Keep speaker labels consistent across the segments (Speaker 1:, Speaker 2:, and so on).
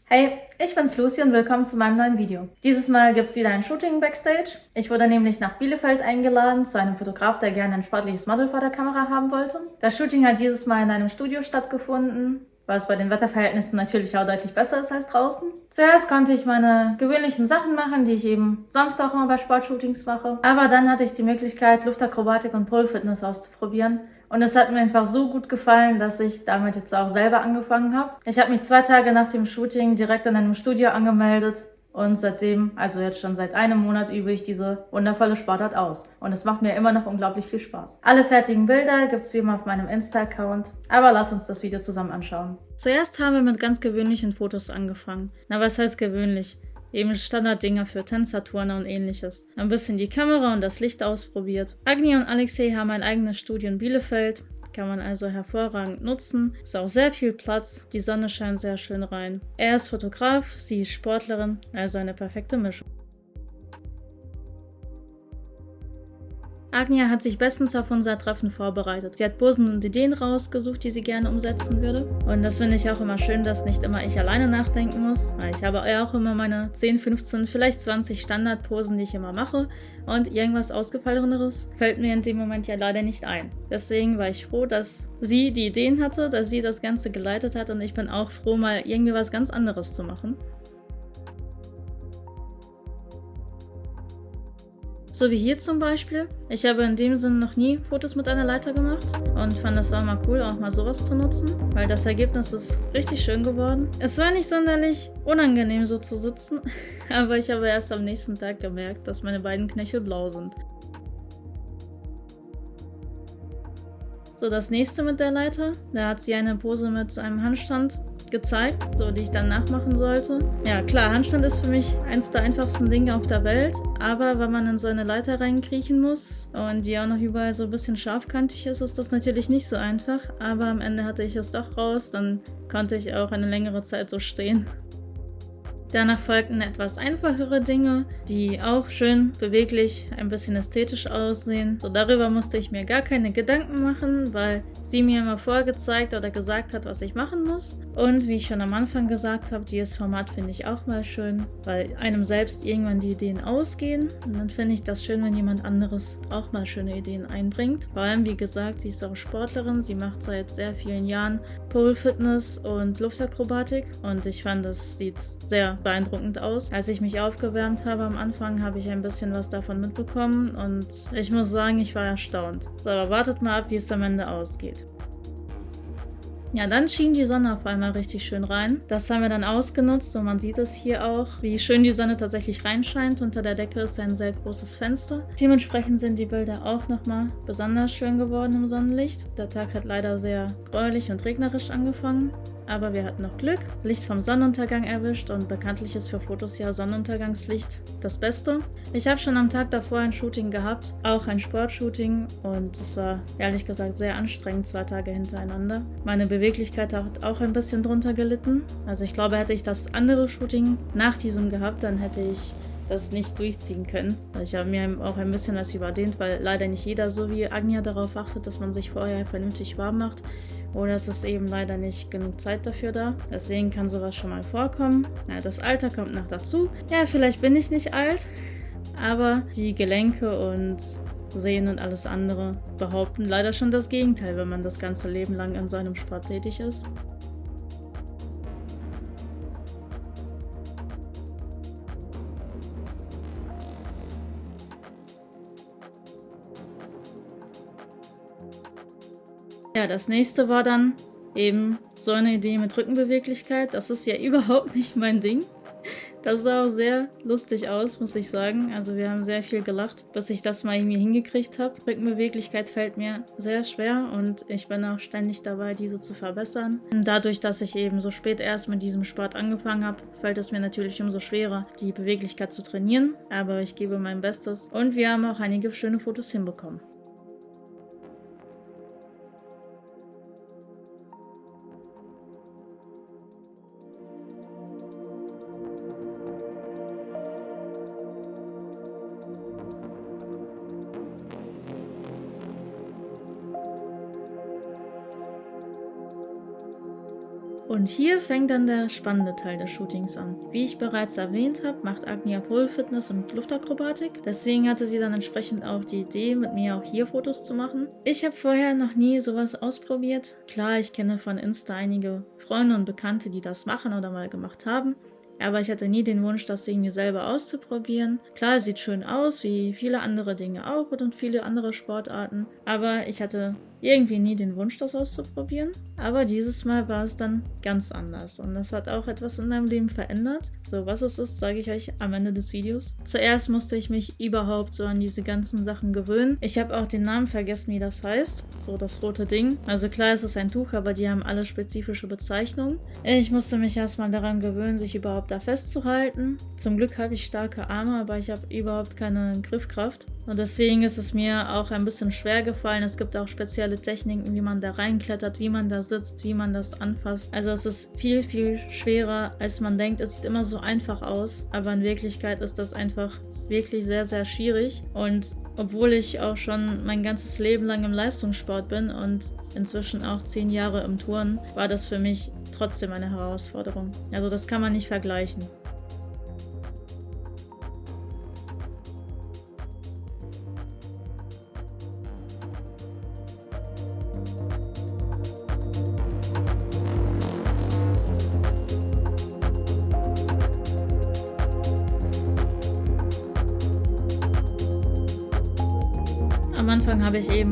Speaker 1: Hey, ich bin's Lucy und willkommen zu meinem neuen Video. Dieses Mal gibt's wieder ein Shooting Backstage. Ich wurde nämlich nach Bielefeld eingeladen zu einem Fotograf, der gerne ein sportliches Model vor der Kamera haben wollte. Das Shooting hat dieses Mal in einem Studio stattgefunden, was bei den Wetterverhältnissen natürlich auch deutlich besser ist als draußen. Zuerst konnte ich meine gewöhnlichen Sachen machen, die ich eben sonst auch immer bei Sportshootings mache. Aber dann hatte ich die Möglichkeit, Luftakrobatik und Pole Fitness auszuprobieren. Und es hat mir einfach so gut gefallen, dass ich damit jetzt auch selber angefangen habe. Ich habe mich 2 Tage nach dem Shooting direkt in einem Studio angemeldet. Und seitdem, also jetzt schon seit einem Monat, übe ich diese wundervolle Sportart aus. Und es macht mir immer noch unglaublich viel Spaß. Alle fertigen Bilder gibt's wie immer auf meinem Insta-Account. Aber lass uns das Video zusammen anschauen. Zuerst haben wir mit ganz gewöhnlichen Fotos angefangen. Na, was heißt gewöhnlich? Eben Standarddinger für Tänzer, Turner und ähnliches. Ein bisschen die Kamera und das Licht ausprobiert. Agni und Alexei haben ein eigenes Studio in Bielefeld. Kann man also hervorragend nutzen. Ist auch sehr viel Platz, die Sonne scheint sehr schön rein. Er ist Fotograf, sie ist Sportlerin, also eine perfekte Mischung. Agnia hat sich bestens auf unser Treffen vorbereitet. Sie hat Posen und Ideen rausgesucht, die sie gerne umsetzen würde. Und das finde ich auch immer schön, dass nicht immer ich alleine nachdenken muss. Ich habe ja auch immer meine 10, 15, vielleicht 20 Standardposen, die ich immer mache. Und irgendwas Ausgefalleneres fällt mir in dem Moment ja leider nicht ein. Deswegen war ich froh, dass sie die Ideen hatte, dass sie das Ganze geleitet hat. Und ich bin auch froh, mal irgendwie was ganz anderes zu machen. So wie hier zum Beispiel. Ich habe in dem Sinne noch nie Fotos mit einer Leiter gemacht und fand das auch mal cool, auch mal sowas zu nutzen, weil das Ergebnis ist richtig schön geworden. Es war nicht sonderlich unangenehm so zu sitzen, aber ich habe erst am nächsten Tag gemerkt, dass meine beiden Knöchel blau sind. So, das nächste mit der Leiter, da hat sie eine Pose mit einem Handstand gezeigt, so die ich dann nachmachen sollte. Ja klar, Handstand ist für mich eins der einfachsten Dinge auf der Welt, aber wenn man in so eine Leiter reinkriechen muss und die auch noch überall so ein bisschen scharfkantig ist das natürlich nicht so einfach, aber am Ende hatte ich es doch raus, dann konnte ich auch eine längere Zeit so stehen. Danach folgten etwas einfachere Dinge, die auch schön beweglich, ein bisschen ästhetisch aussehen. So, darüber musste ich mir gar keine Gedanken machen, weil sie mir immer vorgezeigt oder gesagt hat, was ich machen muss. Und wie ich schon am Anfang gesagt habe, dieses Format finde ich auch mal schön, weil einem selbst irgendwann die Ideen ausgehen. Und dann finde ich das schön, wenn jemand anderes auch mal schöne Ideen einbringt. Vor allem, wie gesagt, sie ist auch Sportlerin, sie macht seit sehr vielen Jahren Pole Fitness und Luftakrobatik und ich fand, das sieht sehr beeindruckend aus. Als ich mich aufgewärmt habe am Anfang, habe ich ein bisschen was davon mitbekommen und ich muss sagen, ich war erstaunt. So, aber wartet mal ab, wie es am Ende ausgeht. Ja, dann schien die Sonne auf einmal richtig schön rein. Das haben wir dann ausgenutzt und man sieht es hier auch, wie schön die Sonne tatsächlich reinscheint. Unter der Decke ist ein sehr großes Fenster. Dementsprechend sind die Bilder auch nochmal besonders schön geworden im Sonnenlicht. Der Tag hat leider sehr gräulich und regnerisch angefangen. Aber wir hatten noch Glück, Licht vom Sonnenuntergang erwischt und bekanntlich ist für Fotos ja Sonnenuntergangslicht das Beste. Ich habe schon am Tag davor ein Shooting gehabt, auch ein Sportshooting und es war ehrlich gesagt sehr anstrengend, 2 Tage hintereinander. Meine Beweglichkeit hat auch ein bisschen drunter gelitten. Also ich glaube, hätte ich das andere Shooting nach diesem gehabt, dann hätte ich das nicht durchziehen können. Ich habe mir auch ein bisschen was überdehnt, weil leider nicht jeder so wie Agnia darauf achtet, dass man sich vorher vernünftig warm macht. Oder es ist eben leider nicht genug Zeit dafür da. Deswegen kann sowas schon mal vorkommen. Ja, das Alter kommt noch dazu. Ja, vielleicht bin ich nicht alt, aber die Gelenke und Sehnen und alles andere behaupten leider schon das Gegenteil, wenn man das ganze Leben lang in so einem Sport tätig ist. Ja, das nächste war dann eben so eine Idee mit Rückenbeweglichkeit. Das ist ja überhaupt nicht mein Ding. Das sah auch sehr lustig aus, muss ich sagen. Also wir haben sehr viel gelacht, bis ich das mal irgendwie hingekriegt habe. Rückenbeweglichkeit fällt mir sehr schwer und ich bin auch ständig dabei, diese zu verbessern. Und dadurch, dass ich eben so spät erst mit diesem Sport angefangen habe, fällt es mir natürlich umso schwerer, die Beweglichkeit zu trainieren. Aber ich gebe mein Bestes und wir haben auch einige schöne Fotos hinbekommen. Und hier fängt dann der spannende Teil des Shootings an. Wie ich bereits erwähnt habe, macht Agnia Pole Fitness und Luftakrobatik. Deswegen hatte sie dann entsprechend auch die Idee, mit mir auch hier Fotos zu machen. Ich habe vorher noch nie sowas ausprobiert. Klar, ich kenne von Insta einige Freunde und Bekannte, die das machen oder mal gemacht haben. Aber ich hatte nie den Wunsch, das irgendwie selber auszuprobieren. Klar, es sieht schön aus, wie viele andere Dinge auch und viele andere Sportarten. Aber ich hatte irgendwie nie den Wunsch, das auszuprobieren. Aber dieses Mal war es dann ganz anders. Und das hat auch etwas in meinem Leben verändert. So, was es ist, sage ich euch am Ende des Videos. Zuerst musste ich mich überhaupt so an diese ganzen Sachen gewöhnen. Ich habe auch den Namen vergessen, wie das heißt. So, das rote Ding. Also klar, es ist ein Tuch, aber die haben alle spezifische Bezeichnungen. Ich musste mich erstmal daran gewöhnen, sich überhaupt da festzuhalten. Zum Glück habe ich starke Arme, aber ich habe überhaupt keine Griffkraft. Und deswegen ist es mir auch ein bisschen schwer gefallen. Es gibt auch spezielle Techniken, wie man da reinklettert, wie man da sitzt, wie man das anfasst. Also es ist viel, viel schwerer, als man denkt. Es sieht immer so einfach aus, aber in Wirklichkeit ist das einfach wirklich sehr, sehr schwierig. Und obwohl ich auch schon mein ganzes Leben lang im Leistungssport bin und inzwischen auch 10 Jahre im Turnen, war das für mich trotzdem eine Herausforderung. Also das kann man nicht vergleichen. Am Anfang habe ich eben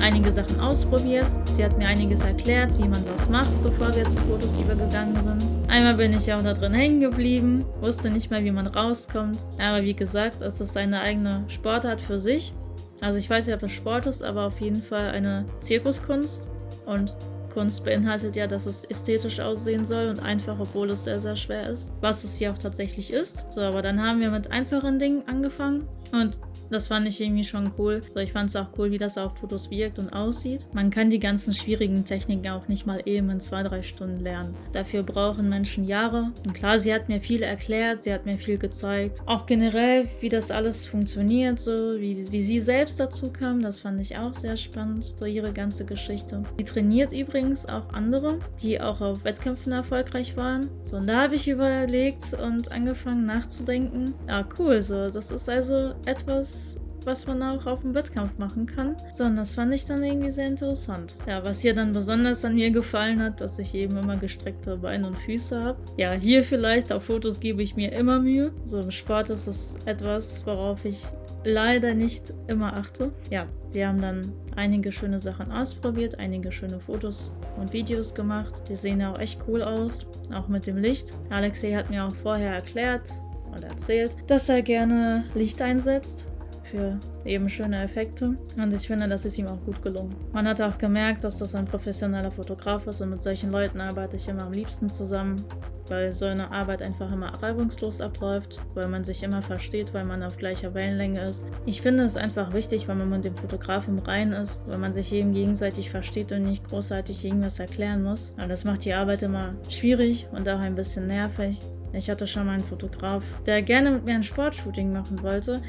Speaker 1: einige Sachen ausprobiert. Sie hat mir einiges erklärt, wie man was macht, bevor wir zu Fotos übergegangen sind. Einmal bin ich auch da drin hängen geblieben, wusste nicht mehr, wie man rauskommt. Aber wie gesagt, es ist eine eigene Sportart für sich. Also ich weiß nicht, ob es Sport ist, aber auf jeden Fall eine Zirkuskunst. Und Kunst beinhaltet ja, dass es ästhetisch aussehen soll und einfach, obwohl es sehr, sehr schwer ist. Was es hier auch tatsächlich ist. So, aber dann haben wir mit einfachen Dingen angefangen und das fand ich irgendwie schon cool. So, ich fand es auch cool, wie das auf Fotos wirkt und aussieht. Man kann die ganzen schwierigen Techniken auch nicht mal eben in 2-3 Stunden lernen. Dafür brauchen Menschen Jahre. Und klar, sie hat mir viel erklärt, sie hat mir viel gezeigt. Auch generell, wie das alles funktioniert, so wie sie selbst dazu kam, das fand ich auch sehr spannend. So ihre ganze Geschichte. Sie trainiert übrigens auch andere, die auch auf Wettkämpfen erfolgreich waren. So, und da habe ich überlegt und angefangen nachzudenken. Ja, cool, so, das ist also etwas, was man auch auf dem Wettkampf machen kann. So, und das fand ich dann irgendwie sehr interessant. Ja, was hier dann besonders an mir gefallen hat, dass ich eben immer gestreckte Beine und Füße habe. Ja, hier vielleicht, auf Fotos gebe ich mir immer Mühe. So im Sport ist es etwas, worauf ich leider nicht immer achte. Ja, wir haben dann einige schöne Sachen ausprobiert, einige schöne Fotos und Videos gemacht. Die sehen ja auch echt cool aus, auch mit dem Licht. Alexei hat mir auch vorher erklärt und erzählt, dass er gerne Licht einsetzt für eben schöne Effekte. Und ich finde, das ist ihm auch gut gelungen. Man hat auch gemerkt, dass das ein professioneller Fotograf ist und mit solchen Leuten arbeite ich immer am liebsten zusammen, weil so eine Arbeit einfach immer reibungslos abläuft, weil man sich immer versteht, weil man auf gleicher Wellenlänge ist. Ich finde es einfach wichtig, wenn man mit dem Fotografen rein ist, weil man sich eben gegenseitig versteht und nicht großartig irgendwas erklären muss. Und das macht die Arbeit immer schwierig und auch ein bisschen nervig. Ich hatte schon mal einen Fotograf, der gerne mit mir ein Sportshooting machen wollte,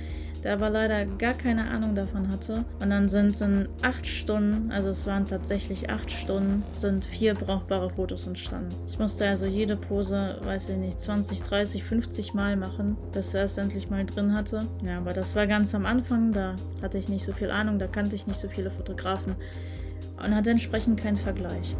Speaker 1: der aber leider gar keine Ahnung davon hatte. Und dann sind in 8 Stunden, also es waren tatsächlich 8 Stunden, sind 4 brauchbare Fotos entstanden. Ich musste also jede Pose, weiß ich nicht, 20, 30, 50 Mal machen, bis er es endlich mal drin hatte. Ja, aber das war ganz am Anfang, da hatte ich nicht so viel Ahnung, da kannte ich nicht so viele Fotografen und hatte entsprechend keinen Vergleich.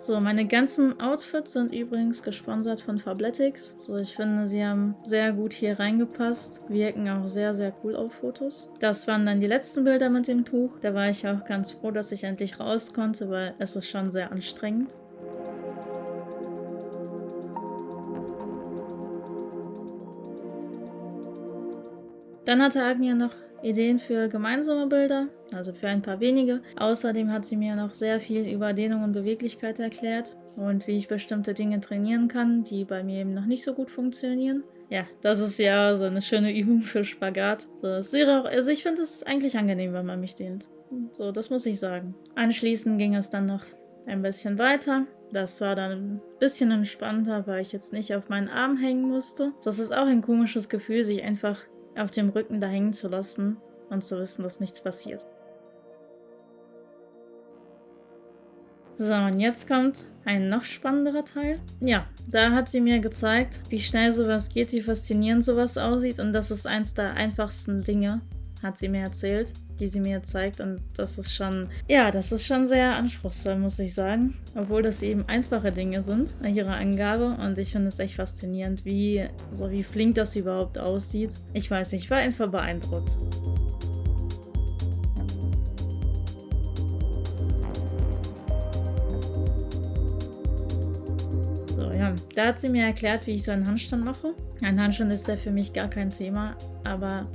Speaker 1: So, meine ganzen Outfits sind übrigens gesponsert von Fabletics. So, ich finde, sie haben sehr gut hier reingepasst, wirken auch sehr, sehr cool auf Fotos. Das waren dann die letzten Bilder mit dem Tuch. Da war ich auch ganz froh, dass ich endlich raus konnte, weil es ist schon sehr anstrengend. Dann hatte Agnia noch Ideen für gemeinsame Bilder, also für ein paar wenige. Außerdem hat sie mir noch sehr viel über Dehnung und Beweglichkeit erklärt und wie ich bestimmte Dinge trainieren kann, die bei mir eben noch nicht so gut funktionieren. Ja, das ist ja so eine schöne Übung für Spagat. So, das wäre auch, also ich finde es eigentlich angenehm, wenn man mich dehnt. So, das muss ich sagen. Anschließend ging es dann noch ein bisschen weiter. Das war dann ein bisschen entspannter, weil ich jetzt nicht auf meinen Arm hängen musste. Das ist auch ein komisches Gefühl, sich einfach auf dem Rücken da hängen zu lassen und zu wissen, dass nichts passiert. So, und jetzt kommt ein noch spannenderer Teil. Ja, da hat sie mir gezeigt, wie schnell sowas geht, wie faszinierend sowas aussieht. Und das ist eins der einfachsten Dinge, hat sie mir erzählt, die sie mir zeigt. Und das ist schon, ja, das ist schon sehr anspruchsvoll, muss ich sagen. Obwohl das eben einfache Dinge sind, ihre Angabe. Und ich finde es echt faszinierend, wie flink das überhaupt aussieht. Ich weiß nicht, ich war einfach beeindruckt. Ja, da hat sie mir erklärt, wie ich so einen Handstand mache. Ein Handstand ist ja für mich gar kein Thema, aber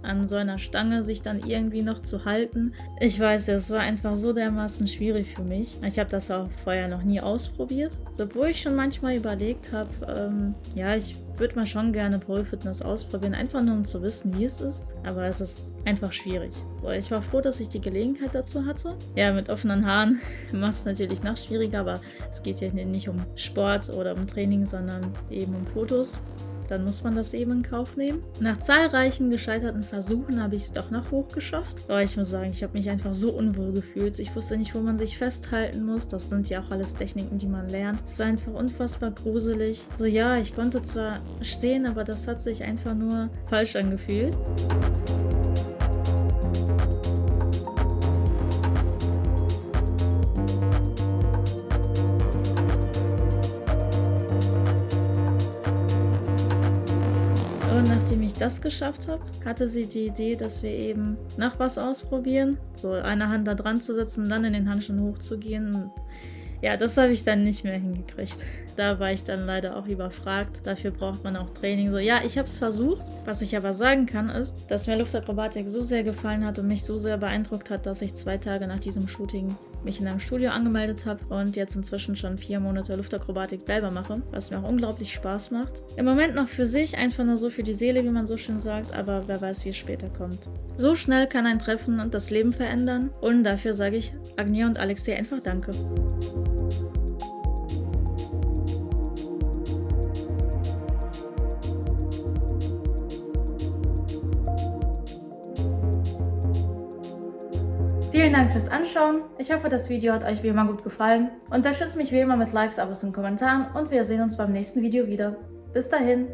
Speaker 1: an so einer Stange sich dann irgendwie noch zu halten, ich weiß, es war einfach so dermaßen schwierig für mich. Ich habe das auch vorher noch nie ausprobiert. Obwohl ich schon manchmal überlegt habe, ja, ich würde mal schon gerne Pole Fitness ausprobieren, einfach nur um zu wissen, wie es ist. Aber es ist einfach schwierig. Ich war froh, dass ich die Gelegenheit dazu hatte. Ja, mit offenen Haaren macht es natürlich noch schwieriger, aber es geht ja nicht um Sport oder um Training, sondern eben um Fotos. Dann muss man das eben in Kauf nehmen. Nach zahlreichen gescheiterten Versuchen habe ich es doch noch hochgeschafft. Aber ich muss sagen, ich habe mich einfach so unwohl gefühlt. Ich wusste nicht, wo man sich festhalten muss. Das sind ja auch alles Techniken, die man lernt. Es war einfach unfassbar gruselig. So ja, ich konnte zwar stehen, aber das hat sich einfach nur falsch angefühlt. Und nachdem ich das geschafft habe, hatte sie die Idee, dass wir eben noch was ausprobieren. So eine Hand da dran zu setzen und dann in den Handstand hochzugehen. Ja, das habe ich dann nicht mehr hingekriegt. Da war ich dann leider auch überfragt. Dafür braucht man auch Training. So, ja, ich habe es versucht. Was ich aber sagen kann, ist, dass mir Luftakrobatik so sehr gefallen hat und mich so sehr beeindruckt hat, dass ich 2 Tage nach diesem Shooting mich in einem Studio angemeldet habe und jetzt inzwischen schon 4 Monate Luftakrobatik selber mache, was mir auch unglaublich Spaß macht. Im Moment noch für sich, einfach nur so für die Seele, wie man so schön sagt, aber wer weiß, wie es später kommt. So schnell kann ein Treffen und das Leben verändern und dafür sage ich Agnia und Alexei einfach Danke. Vielen Dank fürs Anschauen. Ich hoffe, das Video hat euch wie immer gut gefallen. Unterstützt mich wie immer mit Likes, Abos und Kommentaren und wir sehen uns beim nächsten Video wieder. Bis dahin.